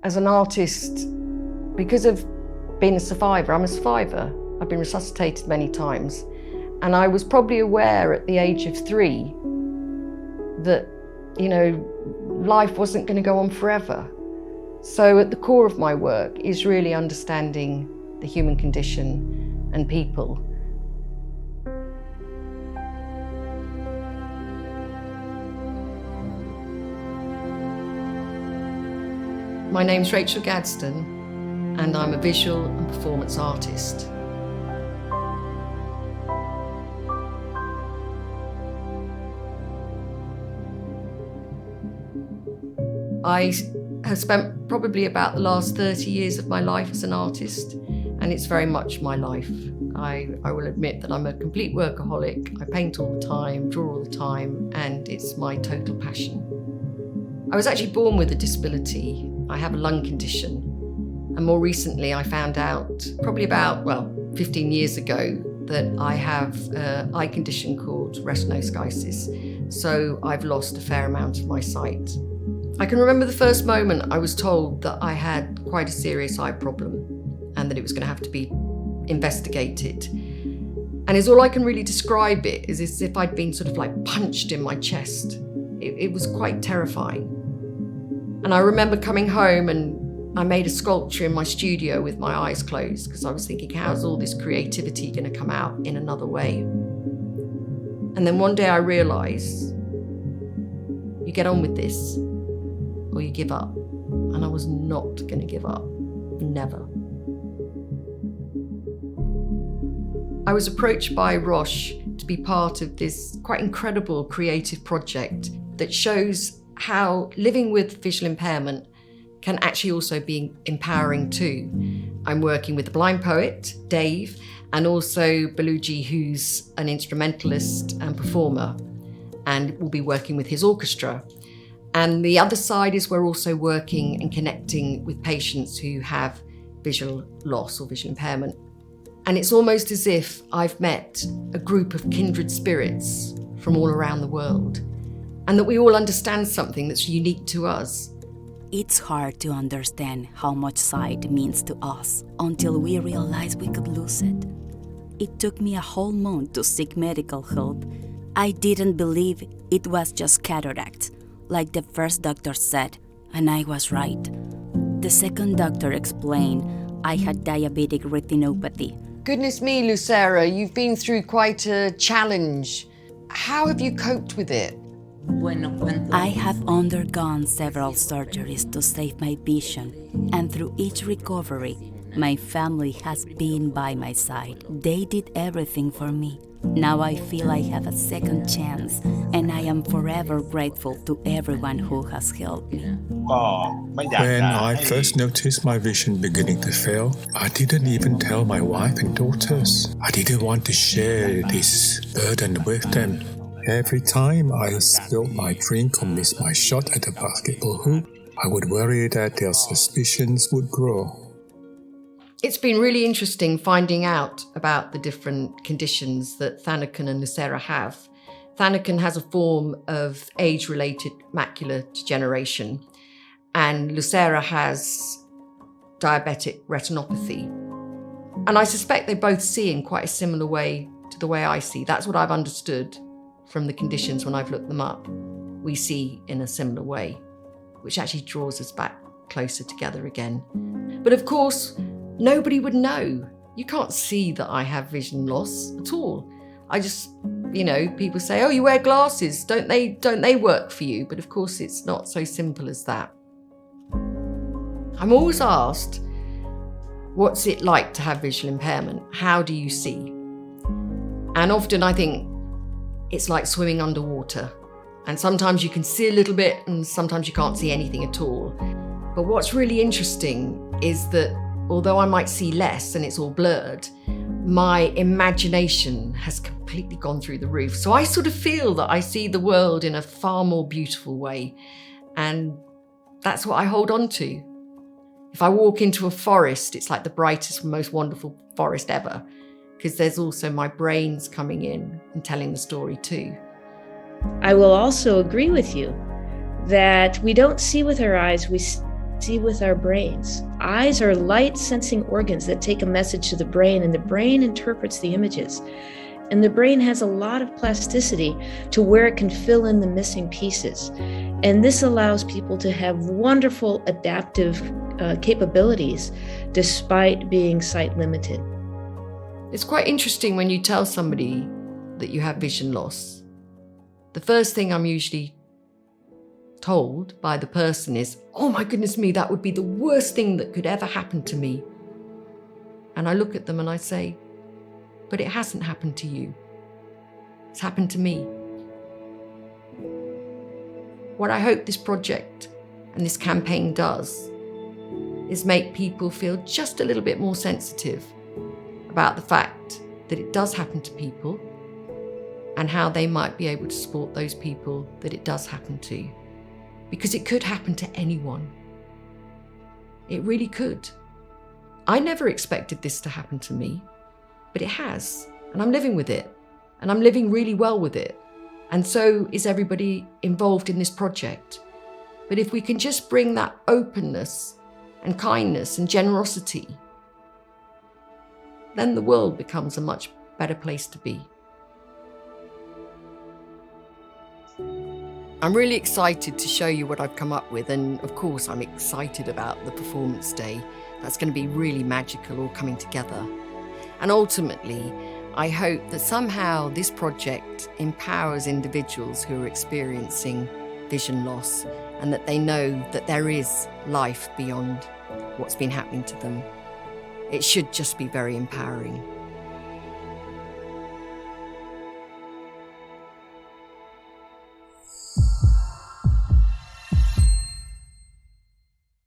As an artist, because of being a survivor, I'm a survivor. I've been resuscitated many times. And I was probably aware at the age of 3 that, life wasn't going to go on forever. So at the core of my work is really understanding the human condition and people. My name's Rachel Gadsden, and I'm a visual and performance artist. I have spent probably about the last 30 years of my life as an artist, and it's very much my life. I will admit that I'm a complete workaholic. I paint all the time, draw all the time, and it's my total passion. I was actually born with a disability. I have a lung condition, and more recently I found out, probably about 15 years ago, that I have an eye condition called retinoschisis, so I've lost a fair amount of my sight. I can remember the first moment I was told that I had quite a serious eye problem and that it was going to have to be investigated. And it's all I can really describe it is as if I'd been sort of like punched in my chest. It was quite terrifying. And I remember coming home and I made a sculpture in my studio with my eyes closed because I was thinking, how's all this creativity going to come out in another way? And then one day I realised, you get on with this or you give up. And I was not going to give up. Never. I was approached by Roche to be part of this quite incredible creative project that shows how living with visual impairment can actually also be empowering too. I'm working with a blind poet, Dave, and also Baluji, who's an instrumentalist and performer, and we'll be working with his orchestra. And the other side is we're also working and connecting with patients who have visual loss or visual impairment. And it's almost as if I've met a group of kindred spirits from all around the world, and that we all understand something that's unique to us. It's hard to understand how much sight means to us until we realize we could lose it. It took me a whole month to seek medical help. I didn't believe it was just cataract, like the first doctor said, and I was right. The second doctor explained I had diabetic retinopathy. Goodness me, Lucera, you've been through quite a challenge. How have you coped with it? I have undergone several surgeries to save my vision, and through each recovery, my family has been by my side. They did everything for me. Now I feel I have a second chance, and I am forever grateful to everyone who has helped me. When I first noticed my vision beginning to fail, I didn't even tell my wife and daughters. I didn't want to share this burden with them. Every time I spilled my drink or missed my shot at the basketball hoop, I would worry that their suspicions would grow. It's been really interesting finding out about the different conditions that Thanakan and Lucera have. Thanakan has a form of age-related macular degeneration, and Lucera has diabetic retinopathy. And I suspect they both see in quite a similar way to the way I see. That's what I've understood from the conditions when I've looked them up. We see in a similar way, which actually draws us back closer together again. But of course, nobody would know. You can't see that I have vision loss at all. I just, people say, oh, you wear glasses, don't they work for you? But of course, it's not so simple as that. I'm always asked, what's it like to have visual impairment? How do you see? And often I think it's like swimming underwater. And sometimes you can see a little bit and sometimes you can't see anything at all. But what's really interesting is that although I might see less and it's all blurred, my imagination has completely gone through the roof. So I sort of feel that I see the world in a far more beautiful way. And that's what I hold on to. If I walk into a forest, it's like the brightest, most wonderful forest ever, because there's also my brains coming in and telling the story too. I will also agree with you that we don't see with our eyes, see with our brains. Eyes are light-sensing organs that take a message to the brain, and the brain interprets the images. And the brain has a lot of plasticity to where it can fill in the missing pieces. And this allows people to have wonderful adaptive capabilities despite being sight limited. It's quite interesting when you tell somebody that you have vision loss. The first thing I'm usually told by the person is, oh my goodness me, that would be the worst thing that could ever happen to me. And I look at them and I say, but it hasn't happened to you. It's happened to me. What I hope this project and this campaign does is make people feel just a little bit more sensitive about the fact that it does happen to people and how they might be able to support those people that it does happen to. Because it could happen to anyone. It really could. I never expected this to happen to me, but it has, and I'm living with it, and I'm living really well with it. And so is everybody involved in this project. But if we can just bring that openness and kindness and generosity, then the world becomes a much better place to be. I'm really excited to show you what I've come up with, and of course I'm excited about the performance day. That's going to be really magical, all coming together. And ultimately, I hope that somehow this project empowers individuals who are experiencing vision loss, and that they know that there is life beyond what's been happening to them. It should just be very empowering.